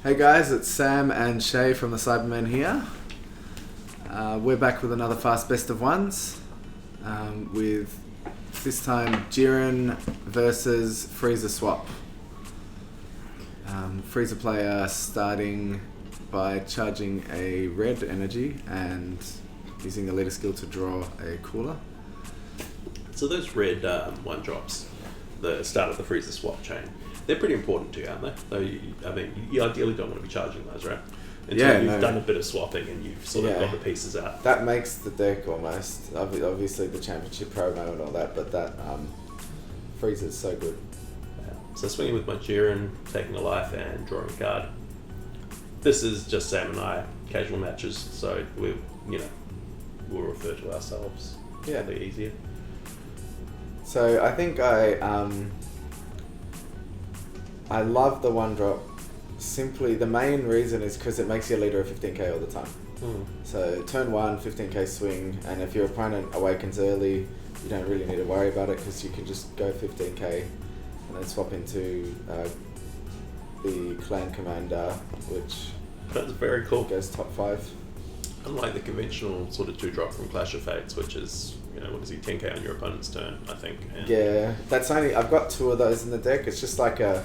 Hey guys, it's Sam and Shay from the Cybermen here. We're back with another fast best of ones, with this time Jiren versus Frieza swap. Frieza player starting by charging a red energy and using the leader skill to draw a cooler. So those red one drops, the start of the Frieza swap chain, they're pretty important too, aren't they? So you ideally don't want to be charging those, right? Until you've done a bit of swapping and you've sort of got the pieces out. That makes the deck almost, obviously the championship promo and all that, but that Frieza's so good. Yeah. So swinging with my Jiren, taking a life and drawing a card. This is just Sam and I, casual matches, so we'll refer to ourselves. Yeah. Probably easier. So I think I love the one drop. Simply, the main reason is because it makes your leader a 15k all the time. So turn 1, 15k swing, and if your opponent awakens early, you don't really need to worry about it because you can just go 15k and then swap into the clan commander, which that's very cool. Goes top 5. Unlike the conventional sort of 2-drop from Clash of Fates, which is, what is he, 10k on your opponent's turn, I think. And yeah, I've got 2 of those in the deck. It's just like a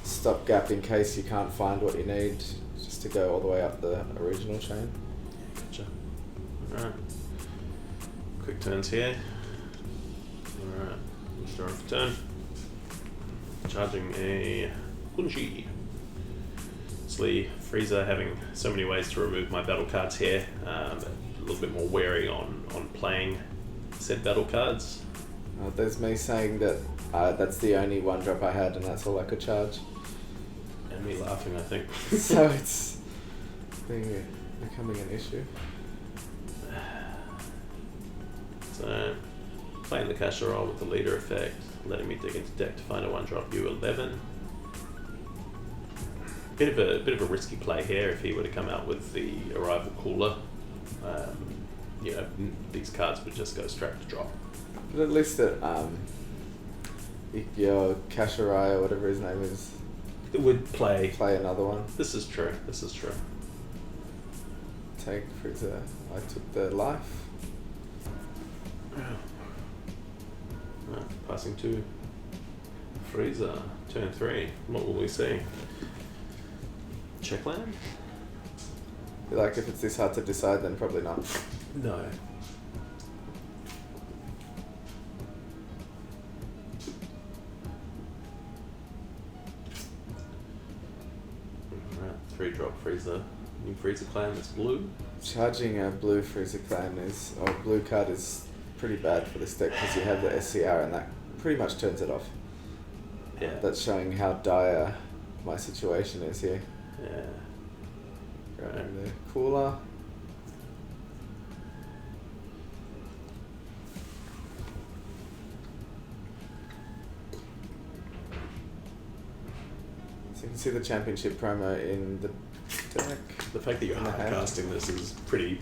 stopgap in case you can't find what you need, just to go all the way up the original chain. Yeah, gotcha. Alright. Quick turns here. Alright, drawing for turn. Charging a Hunshi. Obviously, Frieza having so many ways to remove my battle cards here. A little bit more wary on playing said battle cards. There's me saying that that's the only one drop I had and that's all I could charge. And me laughing, I think. So it's becoming an issue. So, playing the Kasha roll with the leader effect, letting me dig into deck to find a 1-drop U11. Bit of a risky play here if he were to come out with the arrival cooler. These cards would just go straight to drop. But at least that your Kasharai or whatever his name is, it would play another one. This is true. Take Frieza. I took the life. Passing to Frieza, turn 3. What will we see? Check land? Like if it's this hard to decide, then probably not. No. Alright, 3-drop Frieza. New Frieza clan that's blue. Charging a blue Frieza clan blue card is pretty bad for this deck because you have the SCR and that pretty much turns it off. Yeah. That's showing how dire my situation is here. Yeah. Grabbing the cooler. So you can see the championship promo in the deck. The fact that you're hardcasting this is pretty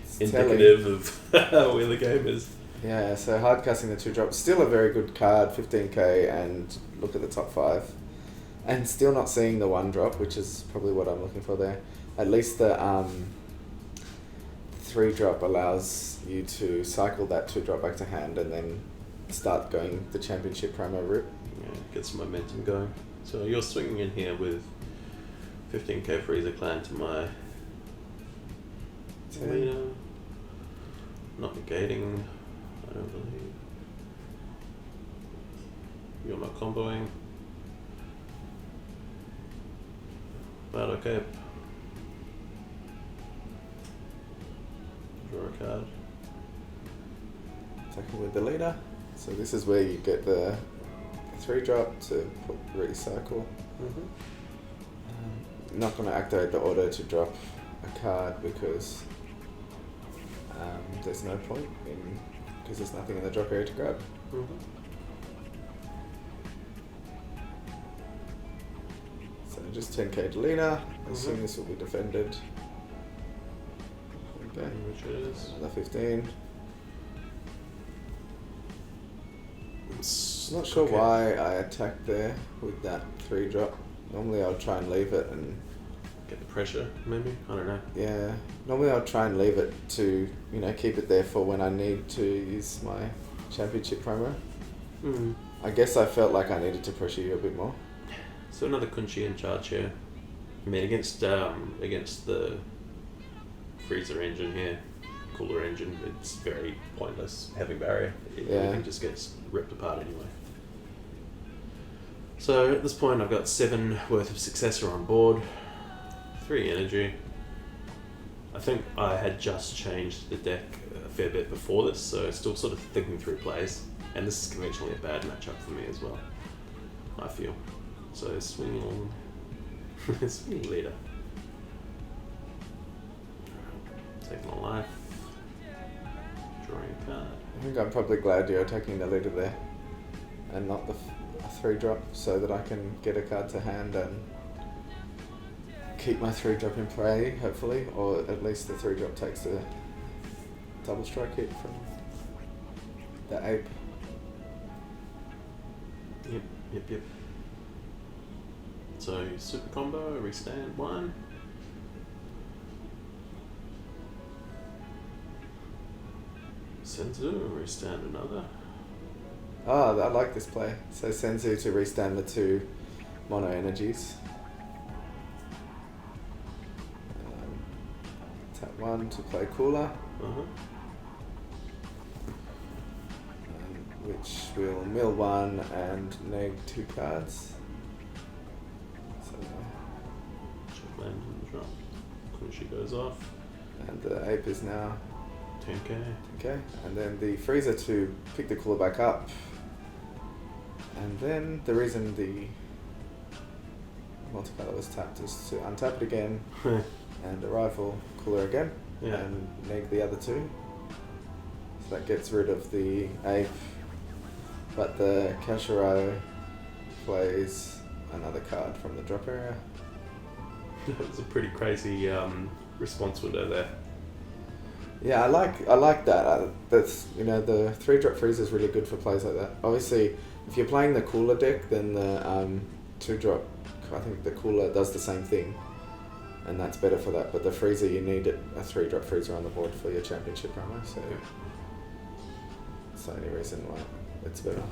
It's indicative of where the game is. Yeah, so hardcasting the 2-drop, still a very good card, 15k, and look at the top 5. And still not seeing the 1-drop, which is probably what I'm looking for there. At least the 3-drop allows you to cycle that 2-drop back to hand and then start going the championship promo route. Yeah, get some momentum going. So you're swinging in here with 15k Frieza clan to my leader. Not negating, I don't believe. You're not comboing. But okay. Draw a card. Attacking with the leader. So this is where you get the 3-drop to recycle. Not going to activate the auto to drop a card because there's no point because there's nothing in the drop area to grab. So just 10k to leader. I assume this will be defended. Okay. Which is another 15. I'm not sure why I attacked there with that 3-drop. Normally I'll try and leave it and get the pressure, maybe? I don't know. yeah. Normally I'll try and leave it to, keep it there for when I need to use my championship promo. I guess I felt like I needed to pressure you a bit more. So another Kunchi in charge here. I mean, against the Frieza engine here, cooler engine, it's very pointless having barrier. Everything just gets ripped apart anyway. So at this point I've got 7 worth of Successor on board, 3 energy. I think I had just changed the deck a fair bit before this, so still sort of thinking through plays. And this is conventionally a bad matchup for me as well, I feel. So swinging leader. Taking a life. Drawing a card. I think I'm probably glad you're taking the leader there and not the 3-drop, so that I can get a card to hand and keep my 3-drop in play, hopefully, or at least the 3-drop takes a double strike hit from the ape. Yep. So super combo, restand 1. Senzu, restand another. Oh, I like this play. So Senzu to restand the 2 mono energies. Tap 1 to play cooler. Which will mill 1 and neg 2 cards. So Should land in the drop. Kunchi goes off. And the ape is now 10k. Okay, and then the Frieza to pick the cooler back up. And then the reason the multicolor was tapped is to untap it again and a rifle cooler again and neg the other 2. So that gets rid of the ape, but the Kashiro plays another card from the drop area. That was a pretty crazy response window there. Yeah, I like that. That's the 3-drop Frieza is really good for plays like that. Obviously, if you're playing the cooler deck, then the 2-drop, I think the cooler does the same thing, and that's better for that. But the Frieza, you need a 3-drop Frieza on the board for your championship promo, so that's the only reason why it's better.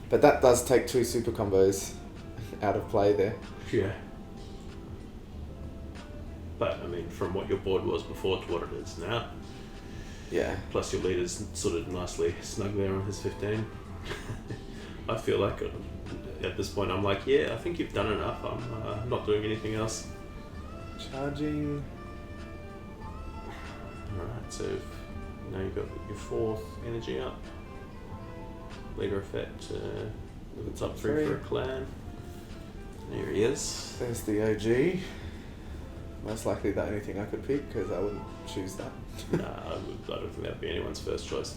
But that does take 2 super combos out of play there. Yeah. But, I mean, from what your board was before to what it is now. Yeah. Plus your leader's sort of nicely snug there on his 15. I feel like at this point I'm like, yeah, I think you've done enough. I'm not doing anything else. Charging. Alright, so now you've got your 4th energy up. Leader effect with its up 3 for a clan. There he is. There's the OG. Most likely the only thing I could pick, because I wouldn't choose that. Nah, I don't think that'd be anyone's first choice.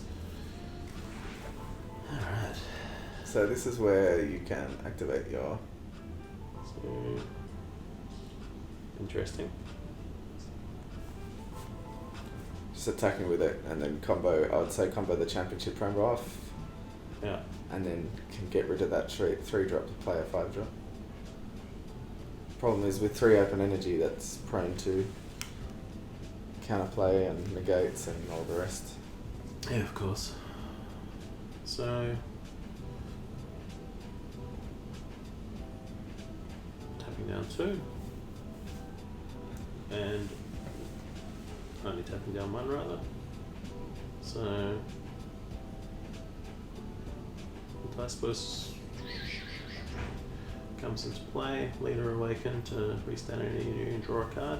Alright. So this is where you can activate your... So, interesting. Just attacking with it, and then combo, I would say combo the championship promo off. Yeah. And then can get rid of that 3-drop to play a 5-drop. Problem is with 3 open energy, that's prone to counterplay and negates and all the rest. Yeah, of course. So tapping down 2 and only tapping down 1 rather. So I suppose comes into play, Leader Awaken to restand an energy and draw a card.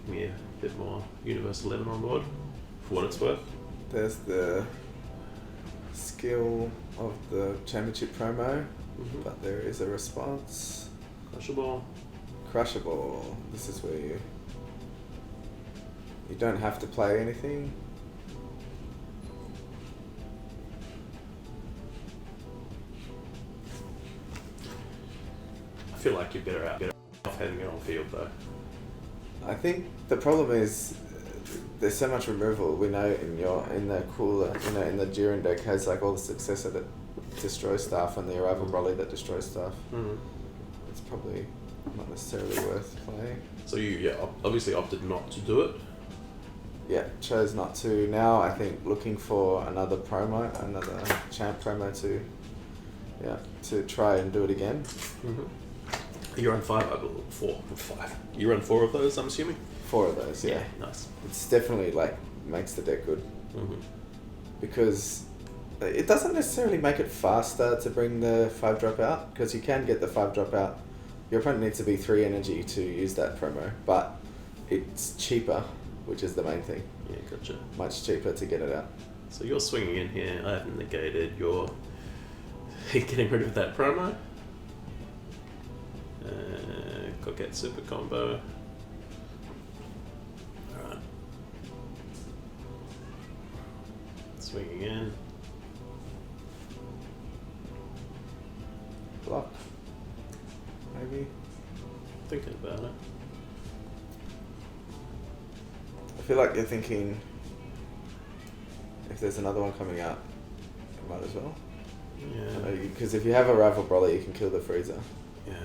Give me a bit more Universal 11 on board, for what it's worth. There's the skill of the championship promo, but there is a response. Crushable. Crushable. This is where you don't have to play anything. I feel like you're better off having it on field though. I think the problem is there's so much removal. We know in the cooler, in the Jiren deck has like all the Successor that destroys stuff and the Arrival Broly that destroys stuff. It's probably not necessarily worth playing. So you obviously opted not to do it. Yeah, chose not to. Now I think looking for another champ promo to try and do it again. You're on 5, I believe. 4. 5. You run 4 of those, I'm assuming? 4 of those, yeah. Nice. It's definitely makes the deck good. Because it doesn't necessarily make it faster to bring the 5-drop out, because you can get the 5-drop out. Your opponent needs to be 3 energy to use that promo, but it's cheaper, which is the main thing. Yeah, gotcha. Much cheaper to get it out. So you're swinging in here. I haven't negated your getting rid of that promo. Coquette super combo. Alright. Swinging in. Block. Maybe. Thinking about it. I feel like you're thinking if there's another one coming out, you might as well. Yeah. Because if you have a Rival Broly, you can kill the Frieza. Yeah.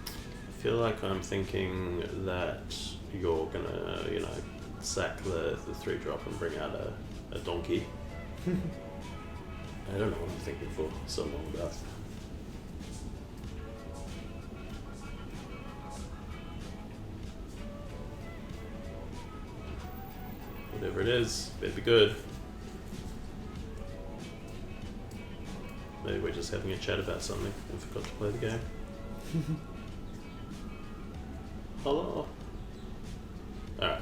I feel like I'm thinking that you're gonna, sack the 3-drop and bring out a donkey. I don't know what I'm thinking for so long about. Whatever it is, better be good. Maybe we're just having a chat about something and forgot to play the game. Hello. Alright.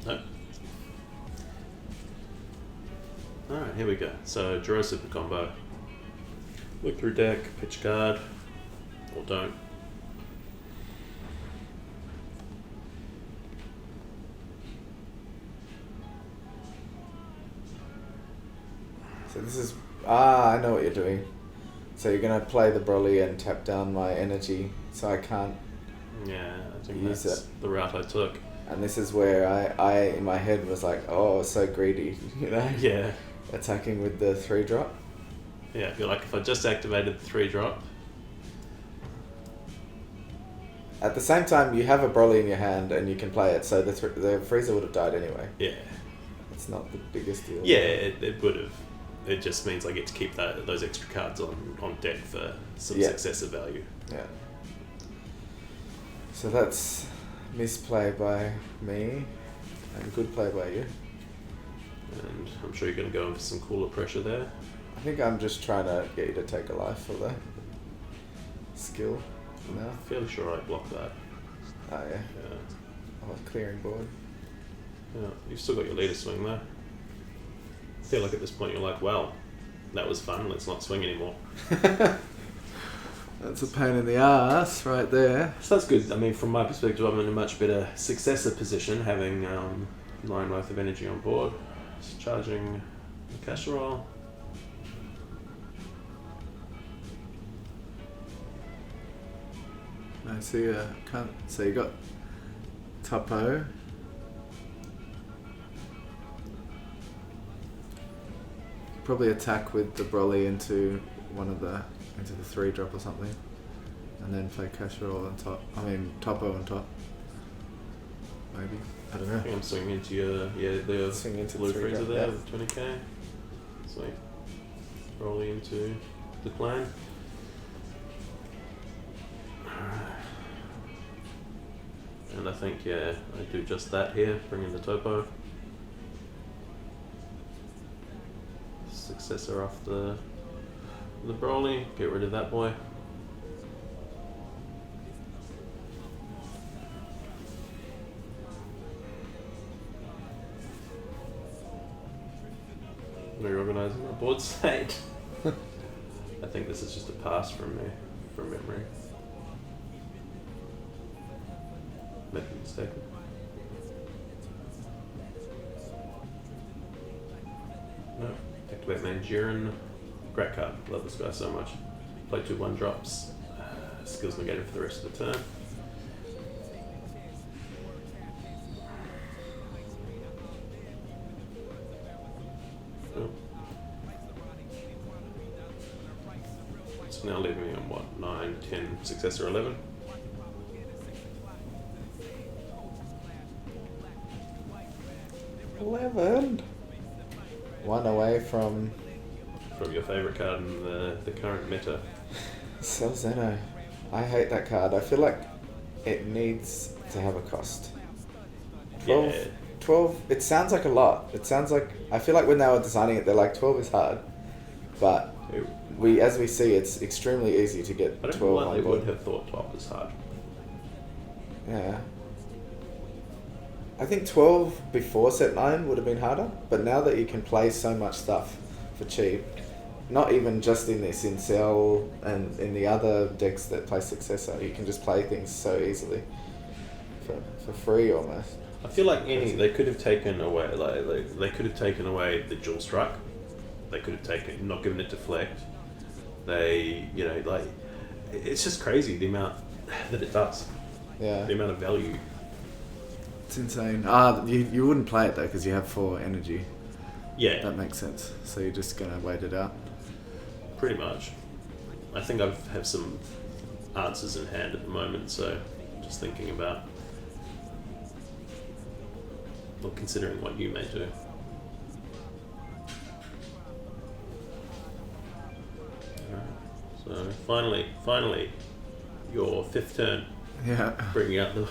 No. Alright, here we go. So, draw a super combo. Look through deck, pitch a card. Or don't. So this is... I know what you're doing. So you're going to play the Broly and tap down my energy, so I can't... Yeah, I think use that's the route I took. And this is where I in my head was like, oh, so greedy, Yeah. Attacking with the 3-drop. Yeah, I feel like if I just activated the 3-drop... At the same time, you have a Broly in your hand and you can play it, so the Frieza would have died anyway. Yeah. It's not the biggest deal. Yeah, it would have. It just means I get to keep those extra cards on deck for some successor value. Yeah. So that's misplay by me and good play by you. And I'm sure you're going to go in for some cooler pressure there. I think I'm just trying to get you to take a life for the skill now. I'm fairly sure I blocked that. Oh yeah. Yeah. I was clearing board. Yeah. You've still got your leader swing though. I feel like at this point you're like, well, that was fun, let's not swing anymore. That's a pain in the ass right there. So that's good. I mean, from my perspective, I'm in a much better successor position, having 9 worth of energy on board. Just charging the casserole. I see. So you got Topo. Probably attack with the Broly into the 3-drop or something, and then play casserole on top. I mean Topo on top. Maybe, I don't know. I think I'm swinging into the Swing into blue the freezer 3-drop, there yeah. with 20k. Sweet. Rolling into the plan. And I think, I do just that here, bring in the Topo. Successor off the Broly, get rid of that boy. Reorganizing my board state. I think this is just a pass from me, from memory. Maybe mistaken. No. Activate main Jiren. Great card. Love this guy so much. Play 2 1-drops. skills negated for the rest of the turn. Cool. So now leaving me on what, 9, 10, Successor 11. One away from your favourite card in the current meta. Zeno. I hate that card. I feel like it needs to have a cost. 12, Yeah. 12, it sounds like a lot. It sounds like, I feel like when they were designing it, they're like 12 is hard. But as we see, it's extremely easy to get I don't 12 know why on they board. would have thought 12 was hard. Yeah. I think 12 before set 9 would have been harder, but now that you can play so much stuff for cheap, not even just in this, in Cell and in the other decks that play Successor, you can just play things so easily for free almost. I feel like they could have taken away they could have taken away the dual strike. They could have not given it deflect. It's just crazy the amount that it does. Yeah. The amount of value. It's insane. You wouldn't play it though because you have 4 energy. Yeah. That makes sense. So you're just gonna wait it out. Pretty much. I think I have some answers in hand at the moment, so just thinking about, well, considering what you may do. Alright, so finally, your 5th turn, Yeah. bringing out the...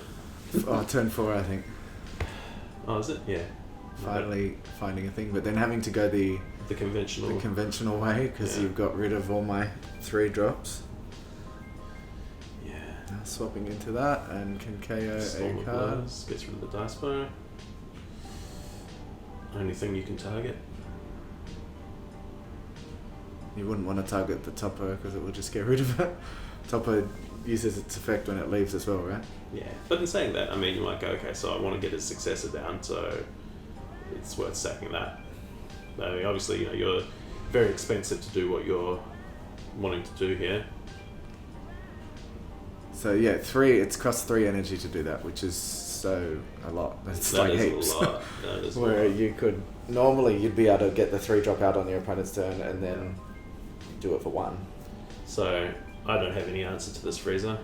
Turn 4 I think. Oh, is it? Yeah. Finally finding a thing, but then having to go the conventional way because you've got rid of all my 3 drops. Yeah. Now swapping into that and can KO Storm a of card. Blows, gets rid of the dice bow. Only thing you can target. You wouldn't want to target the topper because it will just get rid of it. Topper uses its effect when it leaves as well, right? Yeah, but in saying that, I mean, you might go, okay, so I want to get his Successor down, so it's worth sacking that. I mean, obviously, you're very expensive to do what you're wanting to do here. So yeah, it's cost 3 energy to do that, which is a lot. It's That like is heaps. a lot. That is Where a lot. you could normally you'd be able to get the 3 drop out on your opponent's turn and then do it for 1. So I don't have any answer to this Frieza.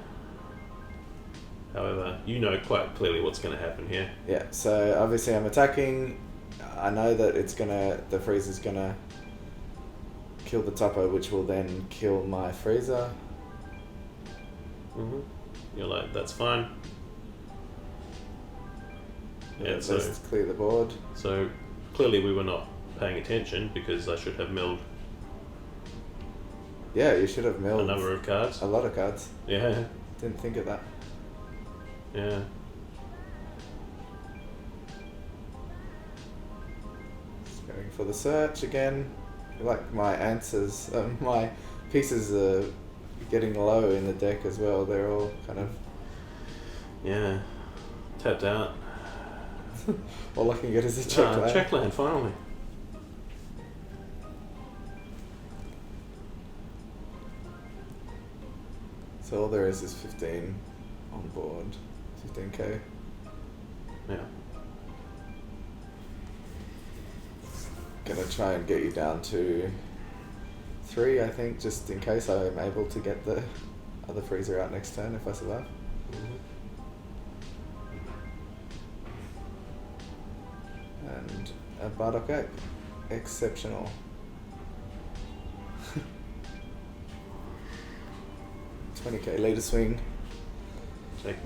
However, you know quite clearly what's going to happen here. Yeah. So obviously I'm attacking. I know that the Frieza's gonna kill the Topper, which will then kill my Frieza. You're like, that's fine. Yeah, Let's clear the board. So clearly we were not paying attention because I should have milled Yeah, you should have milled a number of cards. a lot of cards. Yeah, Didn't think of that. yeah. Going for the search again. I feel like my answers, my pieces are getting low in the deck as well. They're all kind of... Yeah. Tapped out. All I can get is a check land. Check land, finally. So all there is 15 on board. 15k. Yeah. Gonna try and get you down to 3, I think, just in case I'm able to get the other Frieza out next turn if I survive. And a Bardock Ape. Exceptional. $20k leader swing. Taking.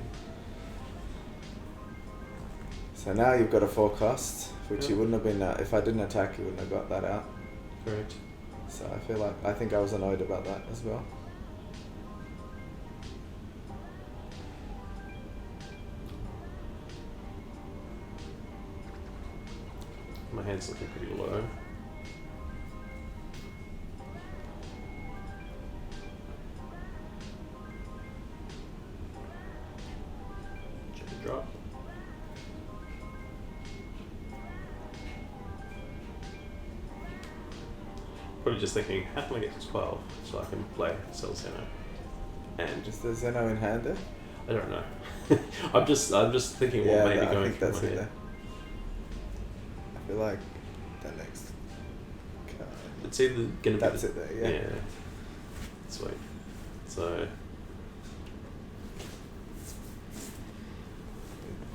So now you've got a 4 cost, which you wouldn't have been, if I didn't attack, you wouldn't have got that out. Correct. So I think I was annoyed about that as well. My hand's looking pretty low. Check and drop. Probably just thinking, how can I get to 12 so I can play Cell Center? And just the Zeno in hand there? I don't know. I'm just thinking what maybe I going think through that's my it head. there. I feel like the next card. It's either gonna be That's it there, yeah. Sweet. So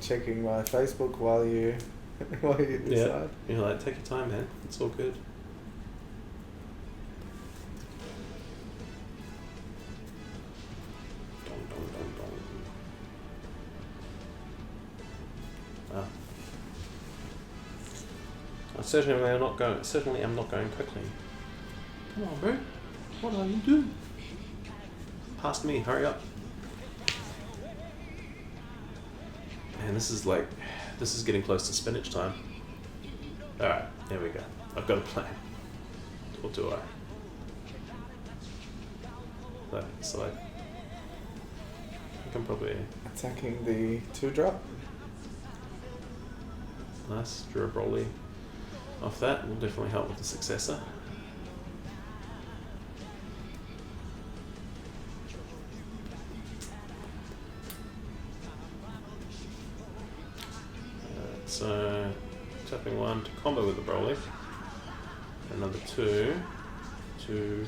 Checking my Facebook while you decide. You're like, take your time, man. It's all good. Dong, dong, dong, dong. I certainly am not going quickly. Come on, bro. What are you doing? Past me, hurry up. Man, this is getting close to spinach time. Alright, here we go. I've got a plan. Or do I? So I think I'm probably... Attacking the 2-drop. Nice, drew a Broly off that. Will definitely help with the Successor. So, tapping 1 to combo with the Broly. Another 2 to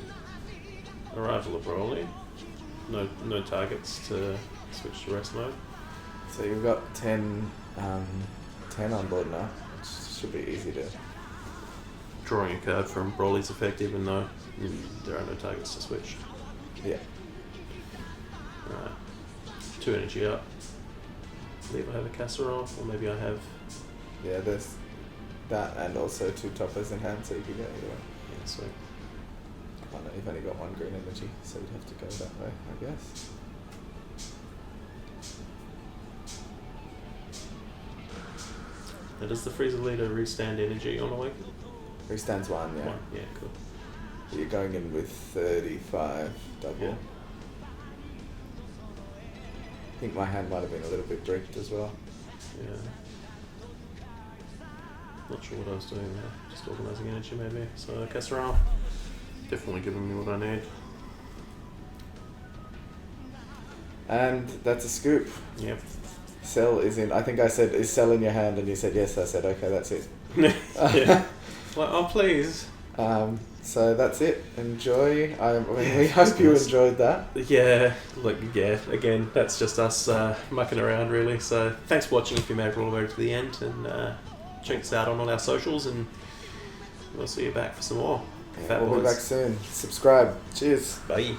arrival of Broly. No targets to switch to rest mode. So you've got 10 on board now, which should be easy to... Drawing a card from Broly's effect even though there are no targets to switch. Yeah. Alright. 2 energy up. I believe I have a casserole, or maybe I have... Yeah, there's that and also 2 toppers in hand, so you can go either way. Yeah, sweet. Oh no, you've only got 1 green energy, so you'd have to go that way, I guess. Now does the Frieza leader restand energy on awaken? Restands 1, yeah. 1, yeah, cool. You're going in with 35 double. Yeah. I think my hand might have been a little bit bricked as well. Yeah. Not sure what I was doing there. Just organising energy maybe. So casserole, definitely giving me what I need. And that's a scoop. Yep. Cell is in. I think I said, is Cell in your hand? And you said yes. I said, okay, that's it. Yeah. Like, oh please. So that's it. Enjoy. I mean, we hope you enjoyed that. Yeah, again, that's just us mucking around really. So thanks for watching if you made it all the way to the end, and check us out on all our socials, and we'll see you back for some more. Yeah, we'll be back soon. Subscribe. Cheers. Bye.